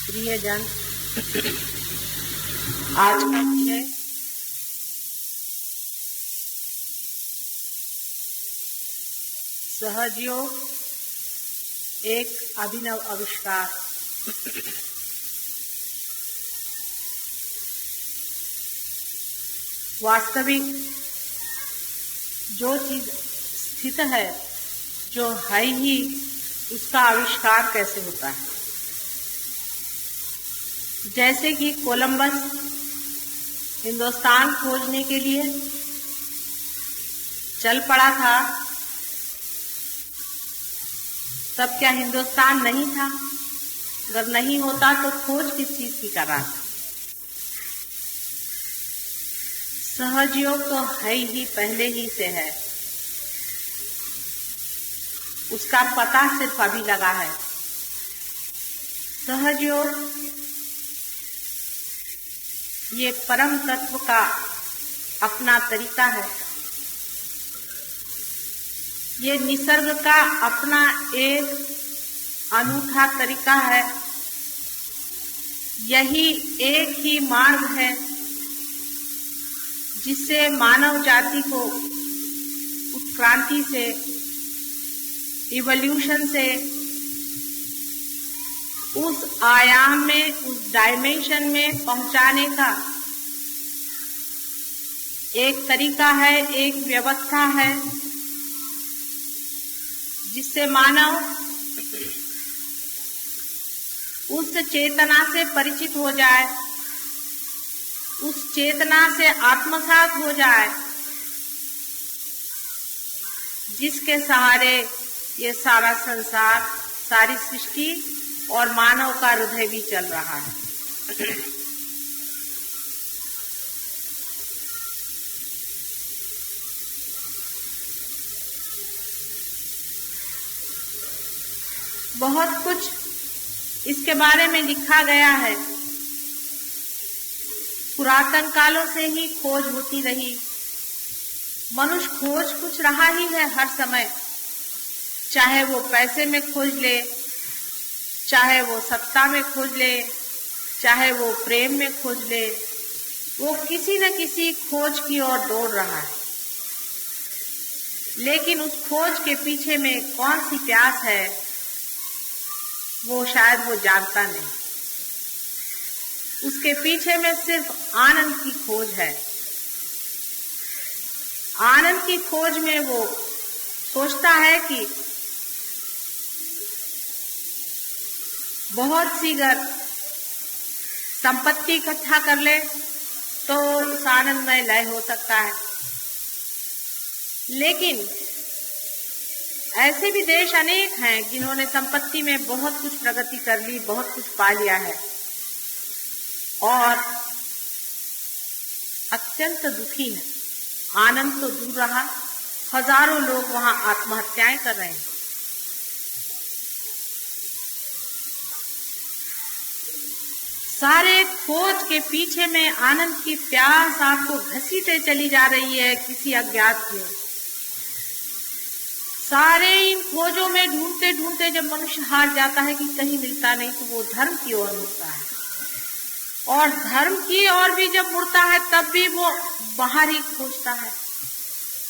प्रियजन, आज का विषय सहजयोग, एक अभिनव आविष्कार। वास्तविक जो चीज स्थित है, जो है ही, उसका आविष्कार कैसे होता है। जैसे कि कोलंबस हिंदुस्तान खोजने के लिए चल पड़ा था, तब क्या हिंदुस्तान नहीं था? अगर नहीं होता तो खोज किस चीज की कर रहा था? सहजयोग तो है ही, पहले ही से है, उसका पता सिर्फ अभी लगा है। सहजयोग ये परम तत्व का अपना तरीका है, ये निसर्ग का अपना एक अनूठा तरीका है। यही एक ही मार्ग है जिससे मानव जाति को उत्क्रांति से, इवोल्यूशन से उस आयाम में, उस डायमेंशन में पहुंचाने का एक तरीका है, एक व्यवस्था है, जिससे मानव उस चेतना से परिचित हो जाए, उस चेतना से आत्मसात हो जाए, जिसके सहारे ये सारा संसार, सारी सृष्टि और मानव का हृदय भी चल रहा है। बहुत कुछ इसके बारे में लिखा गया है। पुरातन कालों से ही खोज होती रही। मनुष्य खोज कुछ रहा ही है हर समय, चाहे वो पैसे में खोज ले, चाहे वो सत्ता में खोज ले, चाहे वो प्रेम में खोज ले, वो किसी न किसी खोज की ओर दौड़ रहा है। लेकिन उस खोज के पीछे में कौन सी प्यास है, वो शायद वो जानता नहीं। उसके पीछे में सिर्फ आनंद की खोज है। आनंद की खोज में वो सोचता है कि बहुत सी अगर संपत्ति इकट्ठा कर ले तो उस आनंद में लय हो सकता है। लेकिन ऐसे भी देश अनेक हैं जिन्होंने संपत्ति में बहुत कुछ प्रगति कर ली, बहुत कुछ पा लिया है और अत्यंत दुखी है। आनंद तो दूर रहा, हजारों लोग वहां आत्महत्याएं कर रहे हैं। सारे खोज के पीछे में आनंद की प्यास आपको घसीटे चली जा रही है किसी अज्ञात में। सारे इन खोजों में ढूंढते ढूंढते जब मनुष्य हार जाता है कि कहीं मिलता नहीं, तो वो धर्म की ओर मुड़ता है। और धर्म की ओर भी जब मुड़ता है तब भी वो बाहर ही खोजता है।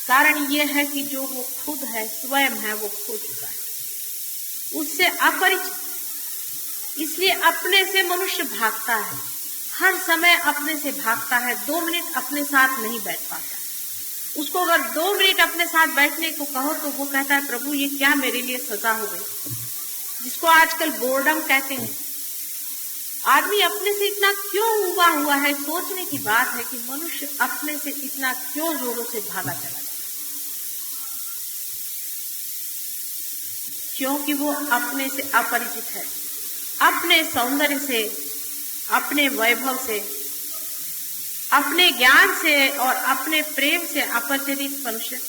कारण ये है कि जो वो खुद है, स्वयं है, वो खो चुका है, उससे अपरिचित। इसलिए अपने से मनुष्य भागता है, हर समय अपने से भागता है। 2 मिनट अपने साथ नहीं बैठ पाता। उसको अगर 2 मिनट अपने साथ बैठने को कहो तो वो कहता है, प्रभु ये क्या मेरे लिए सजा हो गई, जिसको आजकल बोर्डम कहते हैं। आदमी अपने से इतना क्यों हुआ हुआ है, सोचने की बात है कि मनुष्य अपने से इतना क्यों जोरों से भागा चला जाता, क्योंकि वो अपने से अपरिचित है। अपने सौंदर्य से, अपने वैभव से, अपने ज्ञान से और अपने प्रेम से अपरिचित मनुष्य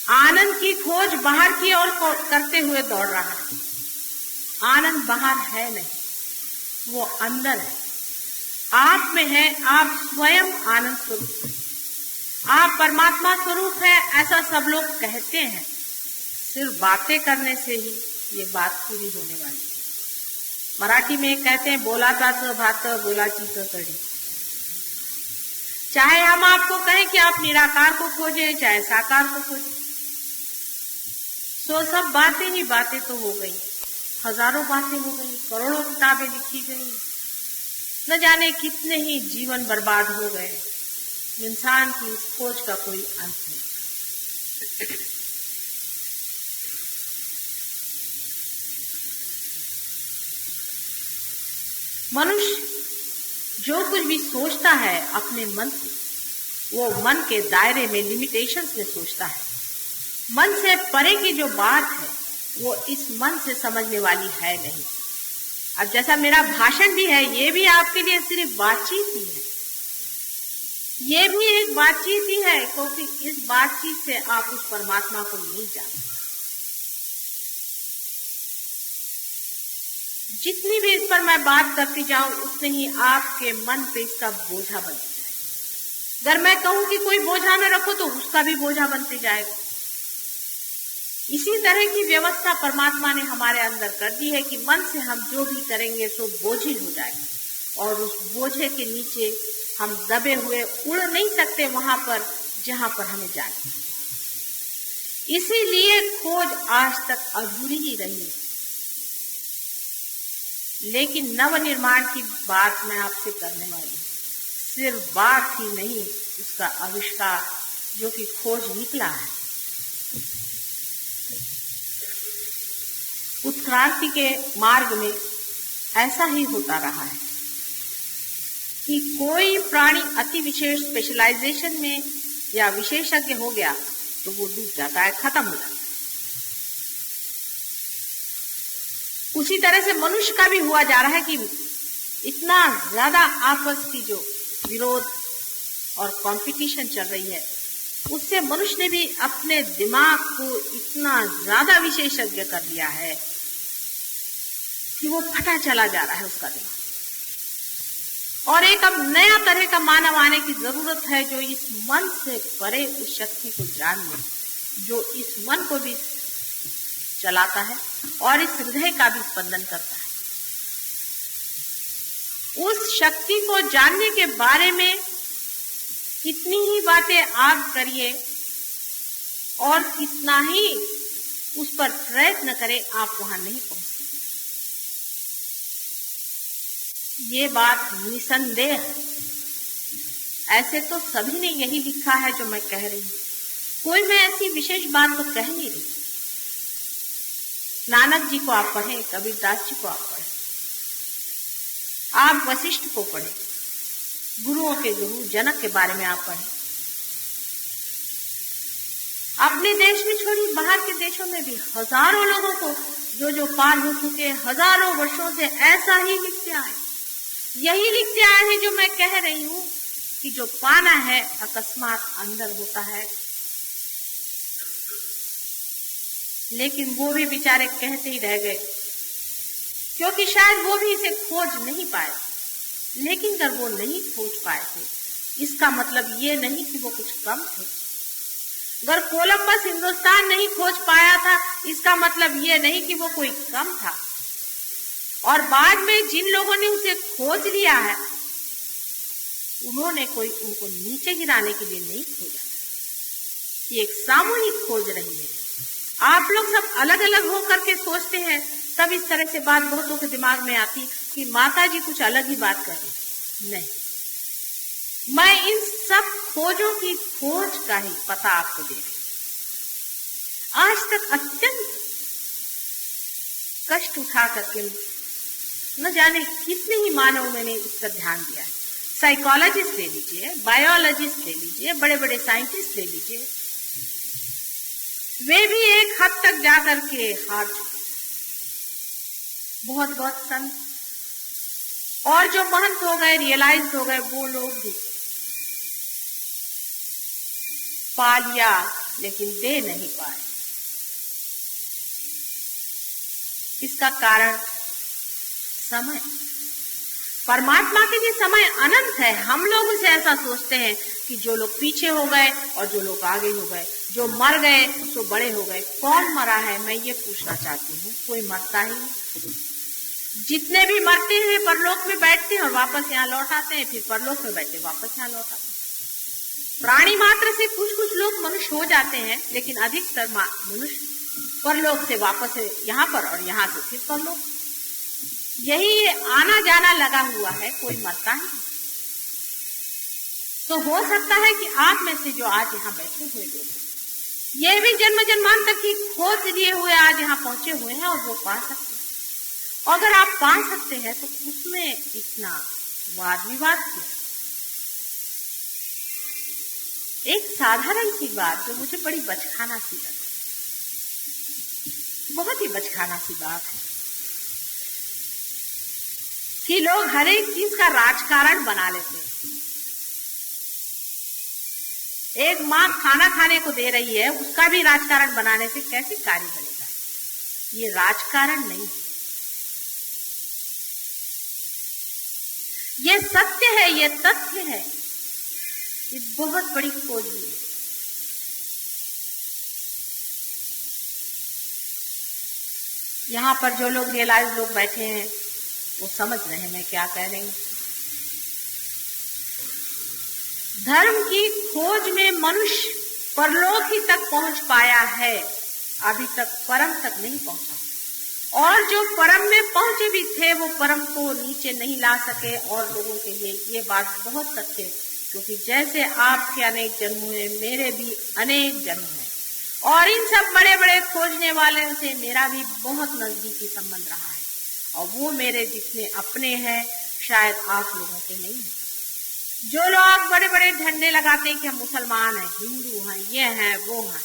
आनंद की खोज बाहर की ओर करते हुए दौड़ रहा है। आनंद बाहर है नहीं, वो अंदर है, आप में है। आप स्वयं आनंद स्वरूप है, आप परमात्मा स्वरूप है, ऐसा सब लोग कहते हैं। सिर्फ बातें करने से ही ये बात पूरी होने वाली है। मराठी में कहते हैं बोलाचाच भात बोलाची कढी। चाहे हम आपको कहें कि आप निराकार को खोजें, चाहे साकार को खोजें, तो सब बातें ही बातें तो हो गई, हजारों बातें हो गई, करोड़ों किताबें लिखी गई, न जाने कितने ही जीवन बर्बाद हो गए। इंसान की इस खोज का कोई अंत नहीं। मनुष्य जो कुछ भी सोचता है अपने मन से, वो मन के दायरे में, लिमिटेशंस में सोचता है। मन से परे की जो बात है वो इस मन से समझने वाली है नहीं। अब जैसा मेरा भाषण भी है, ये भी आपके लिए सिर्फ बातचीत ही है, ये भी एक बातचीत ही है, क्योंकि इस बातचीत से आप उस परमात्मा को नहीं जानते। जितनी भी इस पर मैं बात करती जाऊं, उतने ही आपके मन पे इसका बोझा बनता जाएगा। अगर मैं कहूं कि कोई बोझा न रखो, तो उसका भी बोझा बनते जाएगा। इसी तरह की व्यवस्था परमात्मा ने हमारे अंदर कर दी है कि मन से हम जो भी करेंगे तो बोझिल हो जाएगा, और उस बोझे के नीचे हम दबे हुए उड़ नहीं सकते वहां पर जहां पर हमें जाना। इसीलिए खोज आज तक अधूरी ही रही है। लेकिन नव निर्माण की बात मैं आपसे करने वाली हूँ। सिर्फ बात ही नहीं, उसका आविष्कार जो कि खोज निकला है। उत्क्रांति के मार्ग में ऐसा ही होता रहा है कि कोई प्राणी अति विशेष स्पेशलाइजेशन में या विशेषज्ञ हो गया तो वो डूब जाता है, खत्म हो जाता है। उसी तरह से मनुष्य का भी हुआ जा रहा है कि इतना ज्यादा आपस की जो विरोध और कंपटीशन चल रही है, उससे मनुष्य ने भी अपने दिमाग को इतना ज्यादा विशेषज्ञ कर लिया है कि वो फटा चला जा रहा है उसका दिमाग। और एक अब नया तरह का मानव आने की जरूरत है, जो इस मन से परे उस शक्ति को जान ले, जो इस मन को भी चलाता है और इस हृदय का भी स्पंदन करता है। उस शक्ति को जानने के बारे में कितनी ही बातें आप करिए और कितना ही उस पर प्रयत्न करें, आप वहां नहीं पहुंच सकते। ये बात निसंदेह, ऐसे तो सभी ने यही लिखा है जो मैं कह रही हूं। कोई मैं ऐसी विशेष बात तो कह नहीं रही। नानक जी को आप पढ़ें, कबीरदास जी को आप पढ़ें, आप वशिष्ठ को पढ़ें, गुरुओं के गुरु जनक के बारे में आप पढ़ें। अपने देश में छोड़ी, बाहर के देशों में भी हजारों लोगों को जो पार हो चुके हजारों वर्षों से ऐसा ही लिखते आए, यही लिखते आए हैं जो मैं कह रही हूं कि जो पाना है अकस्मात अंदर होता है। लेकिन वो भी बेचारे कहते ही रह गए, क्योंकि शायद वो भी इसे खोज नहीं पाए। लेकिन अगर वो नहीं खोज पाए थे, इसका मतलब ये नहीं कि वो कुछ कम थे। अगर कोलंबस हिंदुस्तान नहीं खोज पाया था, इसका मतलब ये नहीं कि वो कोई कम था। और बाद में जिन लोगों ने उसे खोज लिया है, उन्होंने कोई उनको नीचे गिराने के लिए नहीं खोजा। ये एक सामूहिक खोज रही है। आप लोग सब अलग अलग होकर के सोचते हैं, तब इस तरह से बात बहुतों के दिमाग में आती कि माता जी कुछ अलग ही बात कर रही। नहीं, मैं इन सब खोजों की खोज का ही पता आपको दे रही। आज तक अत्यंत कष्ट उठा करके न जाने कितने ही मानव मैंने इस पर ध्यान दिया है। साइकोलॉजिस्ट ले लीजिए, बायोलॉजिस्ट ले लीजिए, बड़े बड़े साइंटिस्ट ले लीजिए, वे भी एक हद तक जाकर के हार चुके। बहुत बहुत संत और जो महंत हो गए, रियलाइज हो गए, वो लोग भी पा लिया लेकिन दे नहीं पाए। इसका कारण समय। परमात्मा के लिए समय अनंत है। हम लोग उसे ऐसा सोचते हैं कि जो लोग पीछे हो गए और जो लोग आगे हो गए, जो मर गए तो बड़े हो गए। कौन मरा है, मैं ये पूछना चाहती हूँ। कोई मरता ही नहीं। जितने भी मरते हैं परलोक में बैठते हैं और वापस यहाँ लौट आते हैं, फिर परलोक में बैठते वापस यहाँ लौट आते हैं। प्राणी मात्र से कुछ कुछ लोग मनुष्य हो जाते हैं, लेकिन अधिकतर मनुष्य परलोक से वापस यहाँ पर और यहाँ से फिर परलोक। यही आना जाना लगा हुआ है, कोई मरता नहीं। तो हो सकता है कि आप में से जो आज यहाँ बैठे हुए लोग हैं, ये भी जन्म जन्मांतर की खोज लिए हुए आज यहाँ पहुंचे हुए हैं और वो पा सकते हैं। अगर आप पा सकते हैं तो उसमें इतना वाद विवाद क्यों? एक साधारण सी बात जो मुझे बड़ी बचकाना सी लगी, बहुत ही बचकाना सी बात है कि लोग हर एक चीज का राजकारण बना लेते हैं। एक माँ खाना खाने को दे रही है, उसका भी राजकारण बनाने से कैसे कार्य बनेगा? ये राजकारण नहीं है, ये सत्य है, ये तथ्य है, ये बहुत बड़ी खोज है। यहाँ पर जो लोग रियलाइज लोग बैठे हैं वो समझ रहे हैं मैं क्या कह रही हूं। धर्म की खोज में मनुष्य परलोक ही तक पहुंच पाया है, अभी तक परम तक नहीं पहुंचा। और जो परम में पहुंचे भी थे वो परम को नीचे नहीं ला सके। और लोगों के लिए ये बात बहुत सत्य है, क्योंकि जैसे आपके अनेक जन्म हुए, मेरे भी अनेक जन्म हैं, और इन सब बड़े बड़े खोजने वाले से मेरा भी बहुत नजदीकी संबंध रहा है। और वो मेरे जितने अपने हैं शायद आप लोगों के नहीं है। जो लोग बड़े बड़े झंडे लगाते हैं कि हम मुसलमान हैं, हिंदू हैं, ये हैं, वो हैं,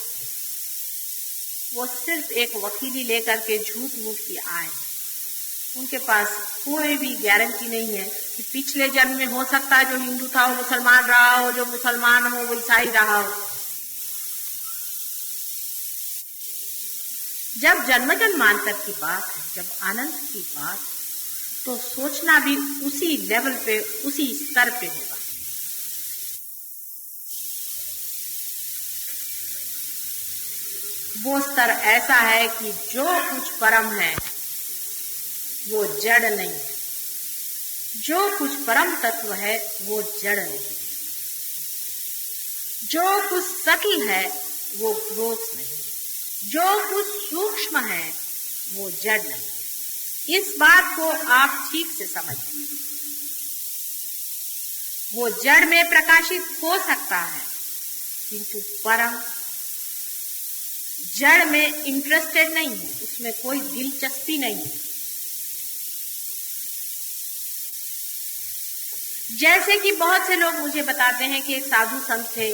वो सिर्फ एक वकीली लेकर के झूठ मूठ की आए। उनके पास कोई भी गारंटी नहीं है कि पिछले जन्म में हो सकता है जो हिंदू था वो मुसलमान रहा हो, जो मुसलमान हो वो ईसाई रहा हो। जब जन्म जन्मांतर की बात है, जब अनंत की बात, तो सोचना भी उसी लेवल पे, उसी स्तर पे होगा। वो स्तर ऐसा है कि जो कुछ परम है वो जड़ नहीं है, जो कुछ परम तत्व है वो जड़ नहीं है, जो कुछ सटल है वो ग्रोथ नहीं है, जो कुछ सूक्ष्म है वो जड़ नहीं। इस बात को आप ठीक से समझिए। वो जड़ में प्रकाशित हो सकता है, किंतु परम जड़ में इंटरेस्टेड नहीं है, उसमें कोई दिलचस्पी नहीं है। जैसे कि बहुत से लोग मुझे बताते हैं कि एक साधु संत थे,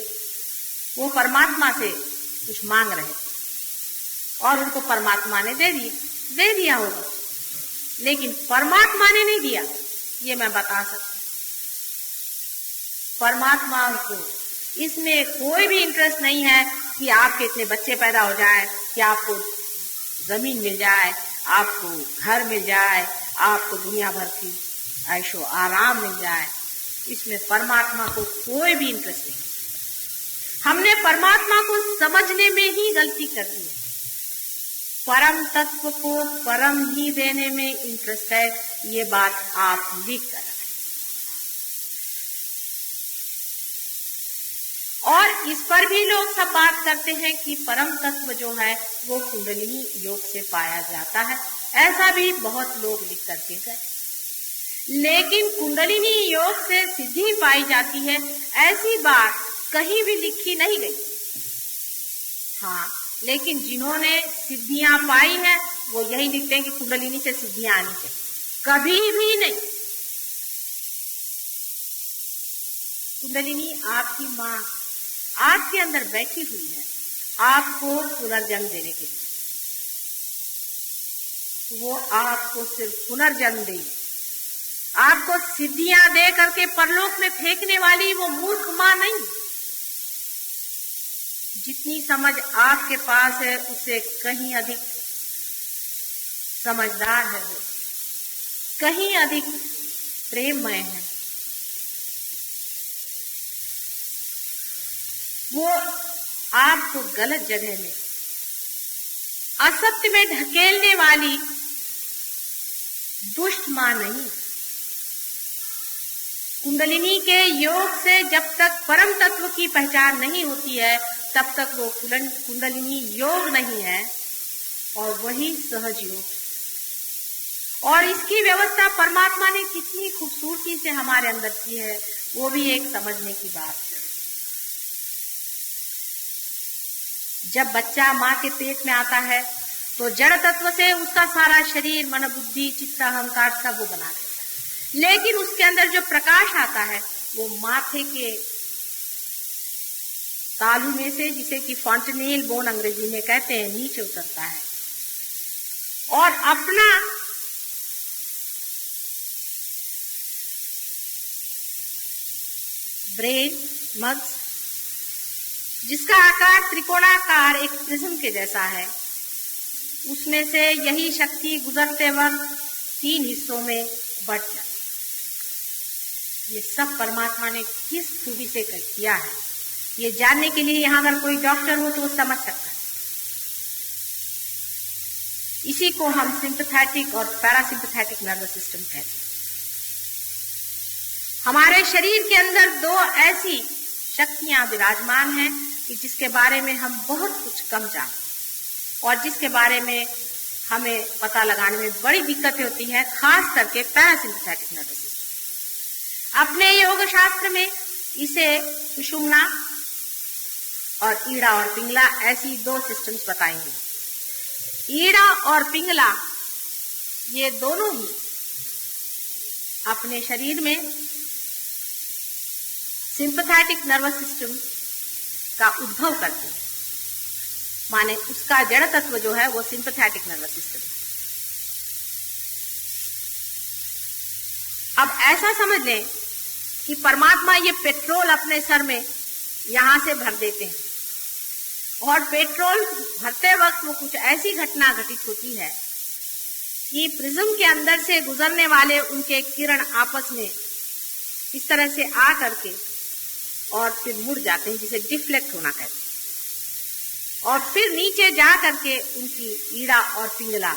वो परमात्मा से कुछ मांग रहे थे और उनको परमात्मा ने दे दिया होगा, लेकिन परमात्मा ने नहीं दिया, ये मैं बता सकती हूँ। परमात्मा को इसमें कोई भी इंटरेस्ट नहीं है कि आपके इतने बच्चे पैदा हो जाए, कि आपको जमीन मिल जाए, आपको घर मिल जाए, आपको दुनिया भर की ऐशो आराम मिल जाए। इसमें परमात्मा को कोई भी इंटरेस्ट नहीं। हमने परमात्मा को समझने में ही गलती कर दी है। परम तत्व को परम ही देने में इंटरेस्ट है, ये बात आप लिख कर रखें। और इस पर भी लोग सब बात करते हैं कि परम तत्व जो है वो कुंडलिनी योग से पाया जाता है। ऐसा भी बहुत लोग लिख करके गए, लेकिन कुंडलिनी योग से सिद्धि पाई जाती है, ऐसी बात कहीं भी लिखी नहीं गई। हाँ, लेकिन जिन्होंने सिद्धियां पाई है वो यही लिखते हैं कि कुंडलिनी से सिद्धियां आनी चाहिए। कभी भी नहीं। कुंडलिनी आपकी माँ आपके अंदर बैठी हुई है, आपको पुनर्जन्म देने के लिए। वो आपको सिर्फ पुनर्जन्म देगी, आपको सिद्धियां दे करके परलोक में फेंकने वाली वो मूर्ख माँ नहीं। जितनी समझ आपके पास है उससे कहीं अधिक समझदार है वो, कहीं अधिक प्रेममय है वो। आपको गलत जगह में, असत्य में ढकेलने वाली दुष्ट माँ नहीं। कुंडलिनी के योग से जब तक परम तत्व की पहचान नहीं होती है तब तक वो कुंडलिनी योग नहीं है और वही सहज योग है। और इसकी व्यवस्था परमात्मा ने कितनी खूबसूरती से हमारे अंदर की है, वो भी एक समझने की बात है। जब बच्चा माँ के पेट में आता है तो जड़ तत्व से उसका सारा शरीर, मन, बुद्धि, चित्त, अहंकार सब वो बना देता है, लेकिन उसके अंदर जो प्रकाश आता है वो माथे के तालू में से, जिसे कि फॉन्टेनेल बोन अंग्रेजी में कहते हैं, नीचे उतरता है और अपना ब्रेन, मग्स, जिसका आकार त्रिकोणाकार एक प्रिज्म के जैसा है, उसमें से यही शक्ति गुजरते वक्त 3 हिस्सों में बट जाती। ये सब परमात्मा ने किस खूबी से किया है, ये जानने के लिए यहाँ अगर कोई डॉक्टर हो तो वो समझ सकता है। इसी को हम सिंपैथेटिक और पैरासिम्पैथेटिक नर्वस सिस्टम कहते हैं। हमारे शरीर के अंदर 2 ऐसी शक्तियां विराजमान हैं कि जिसके बारे में हम बहुत कुछ कम जानते और जिसके बारे में हमें पता लगाने में बड़ी दिक्कतें होती हैं, खास करके पैरासिम्पैथेटिक नर्वस सिस्टम। अपने योग शास्त्र में इसे सुषुम्ना और ईड़ा और पिंगला ऐसी 2 सिस्टम्स बताएंगे। ईड़ा और पिंगला ये दोनों ही अपने शरीर में सिंपैथेटिक नर्वस सिस्टम का उद्भव करते हैं, माने उसका जड़ तत्व जो है वो सिंपैथेटिक नर्वस सिस्टम है। अब ऐसा समझ लें कि परमात्मा ये पेट्रोल अपने सर में यहां से भर देते हैं और पेट्रोल भरते वक्त वो कुछ ऐसी घटना घटित होती है कि प्रिज्म के अंदर से गुजरने वाले उनके किरण आपस में इस तरह से आ करके और फिर मुड़ जाते हैं, जिसे डिफ्लेक्ट होना कहते हैं, और फिर नीचे जा करके उनकी ईड़ा और पिंगला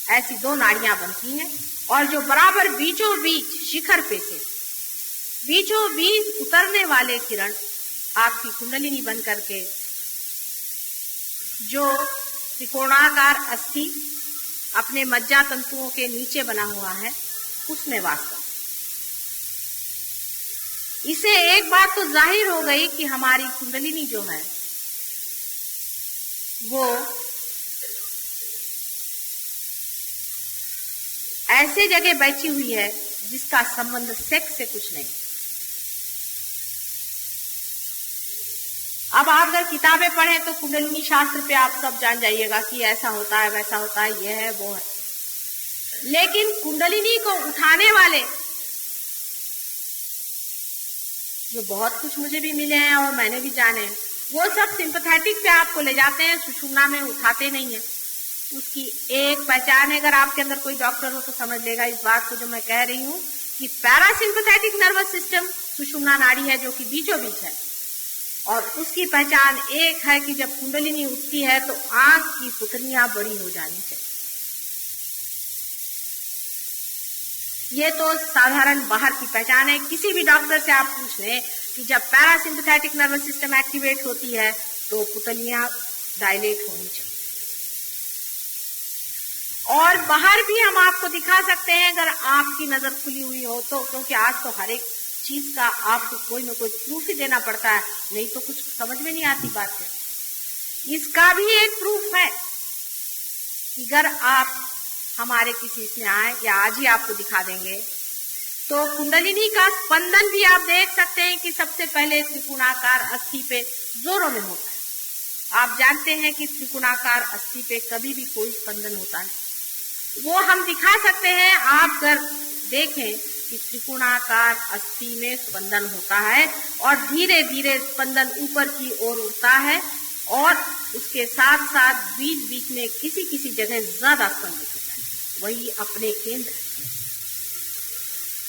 ऐसी 2 नाड़ियां बनती हैं और जो बराबर बीचों बीच शिखर पे से बीचों बीच उतरने वाले किरण आपकी कुंडलिनी बन करके जो त्रिकोणाकार अस्थि अपने मज्जा तंतुओं के नीचे बना हुआ है उसमें वास करते। इसे एक बात तो जाहिर हो गई कि हमारी कुंडलिनी जो है वो ऐसे जगह बैठी हुई है जिसका संबंध सेक्स से कुछ नहीं। अब आप अगर किताबें पढ़ें तो कुंडलिनी शास्त्र पे आप सब जान जाइएगा कि ऐसा होता है, वैसा होता है, ये है, वो है। लेकिन कुंडलिनी को उठाने वाले जो बहुत कुछ मुझे भी मिले हैं और मैंने भी जाने, वो सब सिंपैथेटिक पे आपको ले जाते हैं, सुषुम्ना में उठाते नहीं है। उसकी एक पहचान है, अगर आपके अंदर कोई डॉक्टर हो तो समझ लेगा इस बात को जो मैं कह रही हूँ कि पैरासिम्पैथेटिक नर्वस सिस्टम सुषुम्ना नाड़ी है जो कि बीचों बीच है, और उसकी पहचान एक है कि जब कुंडलिनी उठती है तो आंख की पुतलियां बड़ी हो जानी चाहिए। ये तो साधारण बाहर की पहचान है। किसी भी डॉक्टर से आप पूछ लें कि जब पैरासिम्पैथेटिक नर्वस सिस्टम एक्टिवेट होती है तो पुतलियां डायलेट होनी चाहिए। और बाहर भी हम आपको दिखा सकते हैं अगर आपकी नजर खुली हुई हो तो, क्योंकि आज तो हर एक चीज का आपको कोई न कोई प्रूफ ही देना पड़ता है, नहीं तो कुछ समझ में नहीं आती बात है। इसका भी एक प्रूफ है कि अगर आप हमारे किसी इसमें आए या आज ही आपको दिखा देंगे तो कुंडलिनी का स्पंदन भी आप देख सकते हैं कि सबसे पहले त्रिकोणाकार अस्थि पे जोरों में होता है। आप जानते हैं कि त्रिकोणाकार अस्थि पे कभी भी कोई स्पंदन होता नहीं, वो हम दिखा सकते हैं। आप अगर देखें कि त्रिकोणाकार अस्थि में स्पंदन होता है और धीरे धीरे स्पंदन ऊपर की ओर उठता है और उसके साथ साथ बीच बीच में किसी किसी जगह ज्यादा स्पंदित होता है, वही अपने केंद्र।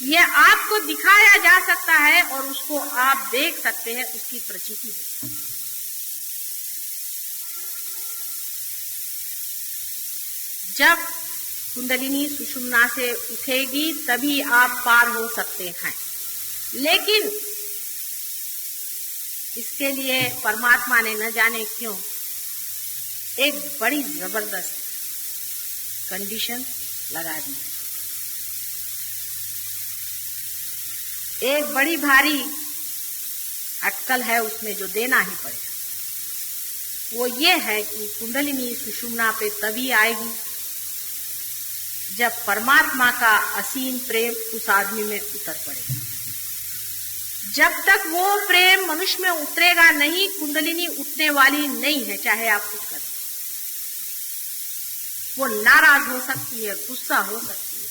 यह आपको दिखाया जा सकता है और उसको आप देख सकते हैं, उसकी प्रचिति भी। जब कुंडलिनी सुषुम्ना से उठेगी तभी आप पार हो सकते हैं। लेकिन इसके लिए परमात्मा ने न जाने क्यों एक बड़ी जबरदस्त कंडीशन लगा दी है। एक बड़ी भारी अटकल है उसमें जो देना ही पड़ेगा। वो ये है कि कुंडलिनी सुषुम्ना पे तभी आएगी जब परमात्मा का असीम प्रेम उस आदमी में उतर पड़ेगा। जब तक वो प्रेम मनुष्य में उतरेगा नहीं, कुंडलिनी उठने वाली नहीं है, चाहे आप कुछ करें। वो नाराज हो सकती है, गुस्सा हो सकती है,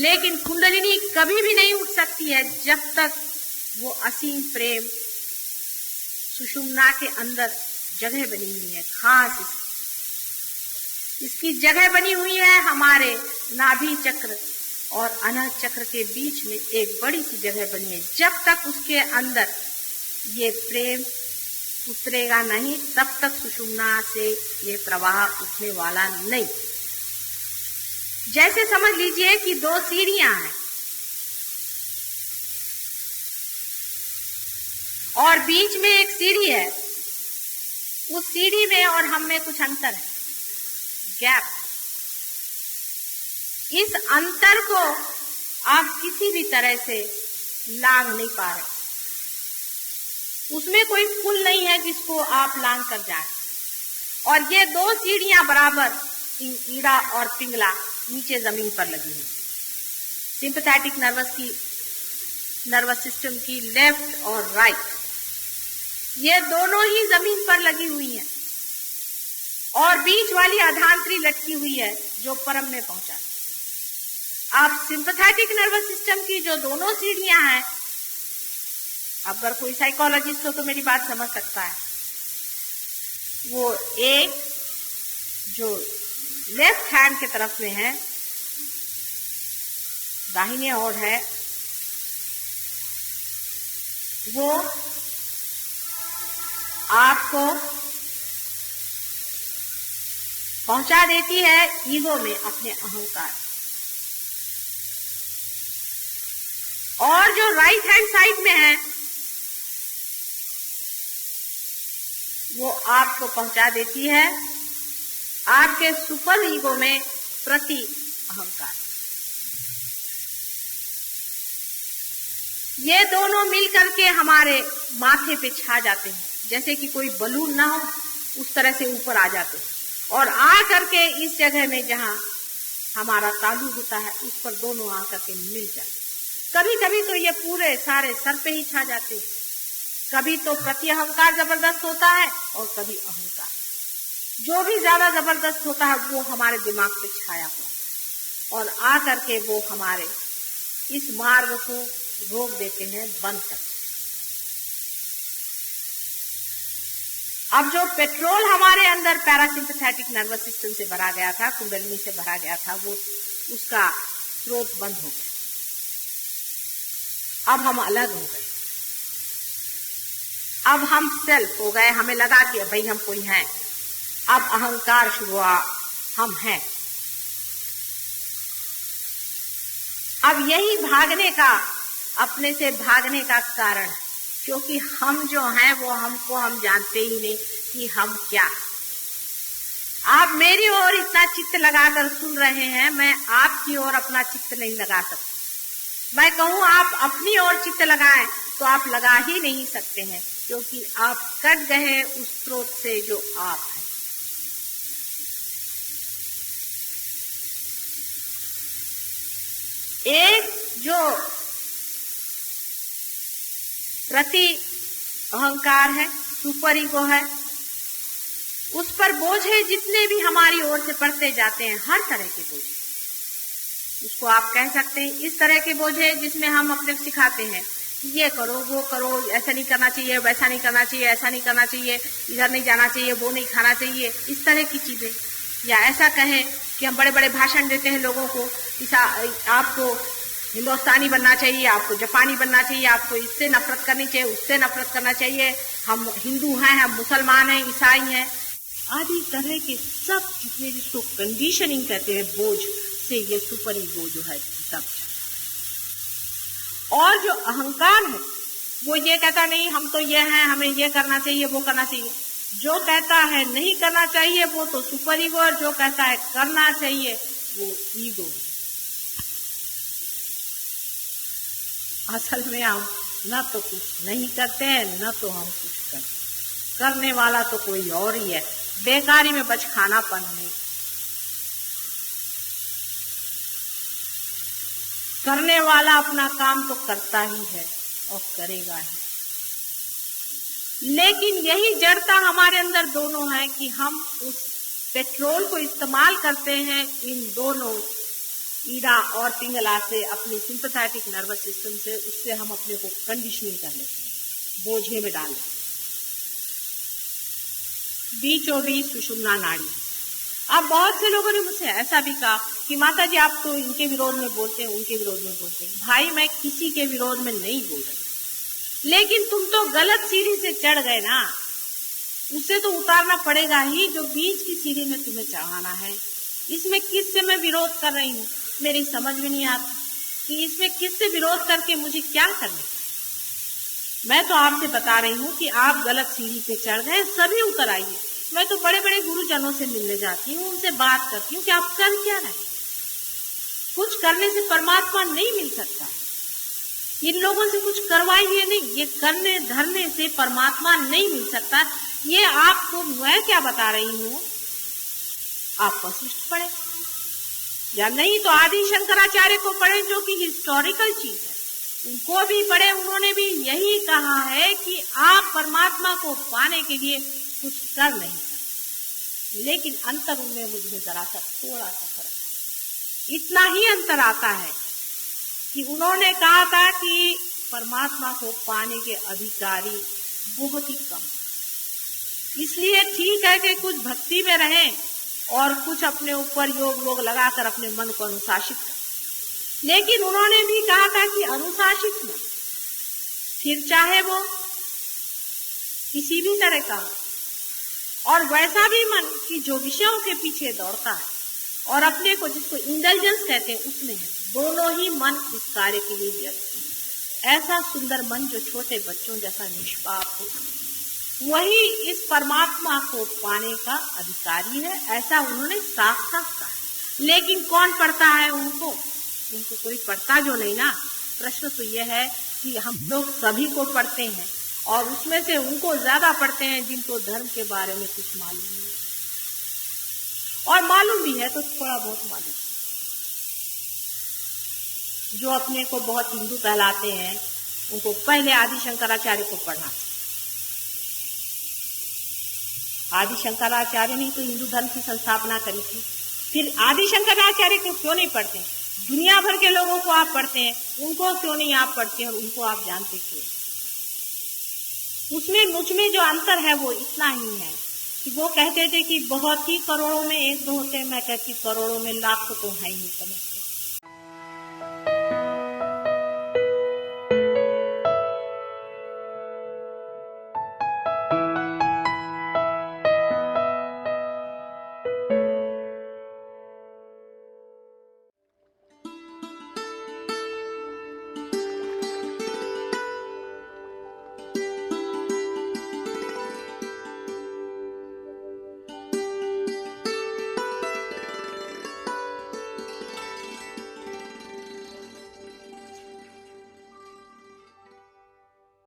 लेकिन कुंडलिनी कभी भी नहीं उठ सकती है जब तक वो असीम प्रेम सुषुम्ना के अंदर जगह बनी हुई है। खास इसकी जगह बनी हुई है हमारे नाभि चक्र और अनाहत चक्र के बीच में एक बड़ी सी जगह बनी है। जब तक उसके अंदर ये प्रेम उतरेगा नहीं, तब तक सुषुम्ना से ये प्रवाह उठने वाला नहीं। जैसे समझ लीजिए कि दो सीढ़ियां हैं और बीच में एक सीढ़ी है। उस सीढ़ी में और हम में कुछ अंतर है, गैप। इस अंतर को आप किसी भी तरह से लांघ नहीं पा रहे। उसमें कोई पुल नहीं है जिसको आप लांघ कर जाएं। और ये दो सीढ़ियां बराबर ईड़ा और पिंगला नीचे जमीन पर लगी हुई। सिंपैथेटिक नर्वस सिस्टम की लेफ्ट और राइट, ये दोनों ही जमीन पर लगी हुई हैं और बीच वाली आधांतरी लटकी हुई है जो परम में पहुंचा। आप सिंपैथेटिक नर्वस सिस्टम की जो दोनों सीढ़ियां हैं, अगर कोई साइकोलॉजिस्ट हो तो मेरी बात समझ सकता है। वो एक जो लेफ्ट हैंड के तरफ में है, दाहिने ओर है, वो आपको पहुंचा देती है ईगो में, अपने अहंकार। और जो राइट हैंड साइड में है वो आपको पहुंचा देती है आपके सुपर ईगो में प्रति अहंकार। ये दोनों मिलकर के हमारे माथे पे छा जाते हैं, जैसे कि कोई बलून ना हो उस तरह से ऊपर आ जाते हैं और आ करके इस जगह में जहां हमारा तालु होता है उस पर दोनों आ करके मिल जाते। कभी कभी तो ये पूरे सारे सर पे ही छा जाते हैं। कभी तो प्रति अहंकार जबरदस्त होता है और कभी अहंकार। जो भी ज्यादा जबरदस्त होता है वो हमारे दिमाग पे छाया हुआ और आ करके वो हमारे इस मार्ग को रोक देते हैं, बंद करते हैं। अब जो पेट्रोल हमारे अंदर पैरासिम्पैथेटिक नर्वस सिस्टम से भरा गया था, कुंडलिनी से भरा गया था, वो उसका स्रोत बंद हो गया। अब हम अलग हो गए, अब हम सेल्फ हो गए। हमें लगा कि भाई हम कोई हैं। अब अहंकार शुरू हुआ, हम हैं। अब यही भागने का, अपने से भागने का कारण, क्योंकि हम जो हैं वो हमको हम जानते ही नहीं कि हम क्या। आप मेरी ओर इतना चित्त लगाकर सुन रहे हैं, मैं आपकी ओर अपना चित्त नहीं लगा सकती। मैं कहूं आप अपनी ओर चित्त लगाएं तो आप लगा ही नहीं सकते हैं, क्योंकि आप कट गए उस स्रोत से जो आप हैं। एक जो प्रति अहंकार है, सुपर ईगो है, उस पर बोझे जितने भी हमारी ओर से पड़ते जाते हैं, हर तरह के बोझे, उसको आप कह सकते हैं इस तरह के बोझे जिसमें हम अपने सिखाते हैं ये करो, वो करो, ऐसा नहीं करना चाहिए, वैसा नहीं करना चाहिए, ऐसा नहीं करना चाहिए, इधर नहीं जाना चाहिए, वो नहीं खाना चाहिए, इस तरह की चीजें। या ऐसा कहें कि हम बड़े बड़े भाषण देते हैं लोगों को, आपको हिंदुस्तानी बनना चाहिए, आपको जापानी बनना चाहिए, आपको इससे नफरत करनी चाहिए, उससे नफरत करना चाहिए, हम हिंदू हैं, हम मुसलमान हैं, ईसाई हैं, आदि तरह के सब जितने जिसको कंडीशनिंग कहते हैं, बोझ, इससे ये सुपर ईगो जो है तब। और जो अहंकार है वो ये कहता नहीं हम तो ये हैं, हमें ये करना चाहिए, वो करना चाहिए। जो कहता है नहीं करना चाहिए वो तो सुपर ईगो, और जो कहता है करना चाहिए वो ईगो है। असल में हम न तो कुछ नहीं करते हैं, न तो हम कुछ करते हैं। करने वाला तो कोई और ही है, बेकारी में बचखानापन नहीं। करने वाला अपना काम तो करता ही है और करेगा ही। लेकिन यही जड़ता हमारे अंदर दोनों है कि हम उस पेट्रोल को इस्तेमाल करते हैं इन दोनों ईड़ा और पिंगला से, अपने सिंपैथेटिक नर्वस सिस्टम से। उससे हम अपने को कंडीशनिंग कर लेते हैं, बोझे में डाल लेते हैं। बीचों बीच सुषुम्ना नाड़ी। अब बहुत से लोगों ने मुझसे ऐसा भी कहा कि माता जी आप तो इनके विरोध में बोलते हैं, उनके विरोध में बोलते हैं। भाई मैं किसी के विरोध में नहीं बोल रही, लेकिन तुम तो गलत सीढ़ी से चढ़ गए ना, उसे तो उतारना पड़ेगा ही जो बीच की सीढ़ी में तुम्हें चढ़ाना है। इसमें किससे मैं विरोध कर रही हूँ, मेरी समझ में नहीं आता कि इसमें किससे विरोध करके मुझे क्या करना है। मैं तो आपसे बता रही हूँ कि आप गलत सीढ़ी पे चढ़ गए, सभी उतर आइए। मैं तो बड़े बड़े गुरुजनों से मिलने जाती हूँ, उनसे बात करती हूँ कि आप कर क्या रहे हैं। कुछ करने से परमात्मा नहीं मिल सकता है, इन लोगों से कुछ करवाइए नहीं, ये करने धरने से परमात्मा नहीं मिल सकता। ये आपको मैं क्या बता रही हूँ, आप वशिष्ठ पढ़े या नहीं तो आदि शंकराचार्य को पढ़े, जो कि हिस्टोरिकल चीज है, उनको भी पढ़े। उन्होंने भी यही कहा है कि आप परमात्मा को पाने के लिए कुछ कर नहीं सकते। लेकिन अंतर उनमें मुझे जरा सा थोड़ा सा फर्क, इतना ही अंतर आता है कि उन्होंने कहा था कि परमात्मा को पाने के अधिकारी बहुत ही कम। इसलिए ठीक है कि कुछ भक्ति में रहें और कुछ अपने ऊपर योग वोग लगाकर अपने मन को अनुशासित करें, लेकिन उन्होंने भी कहा था कि अनुशासित मन, फिर चाहे वो किसी भी तरह का, और वैसा भी मन कि जो विषयों के पीछे दौड़ता है और अपने को जिसको इंटेलिजेंस कहते हैं उसमें है। दोनों ही मन इस कार्य के लिए व्यक्त है। ऐसा सुंदर मन जो छोटे बच्चों जैसा निष्पाप हो, वही इस परमात्मा को पाने का अधिकारी है, ऐसा उन्होंने साफ साफ कहा। लेकिन कौन पढ़ता है उनको कोई पढ़ता जो नहीं ना। प्रश्न तो यह है कि हम लोग सभी को पढ़ते हैं और उसमें से उनको ज्यादा पढ़ते हैं जिनको धर्म के बारे में कुछ मालूम नहीं, और मालूम भी है तो थोड़ा बहुत मालूम। जो अपने को बहुत हिंदू कहलाते हैं उनको पहले आदि शंकराचार्य को पढ़ना चाहिए। आदि शंकराचार्य ने तो हिंदू धर्म की संस्थापना करी थी। फिर आदि शंकराचार्य को क्यों नहीं पढ़ते? दुनिया भर के लोगों को आप पढ़ते हैं, उनको क्यों नहीं आप पढ़ते और उनको आप जानते क्यों? उसमें मुझ में जो अंतर है वो इतना ही है कि वो कहते थे कि बहुत ही करोड़ों में एक दो होते हैं, मैं कहती करोड़ों में लाख तो है ही नहीं समझ।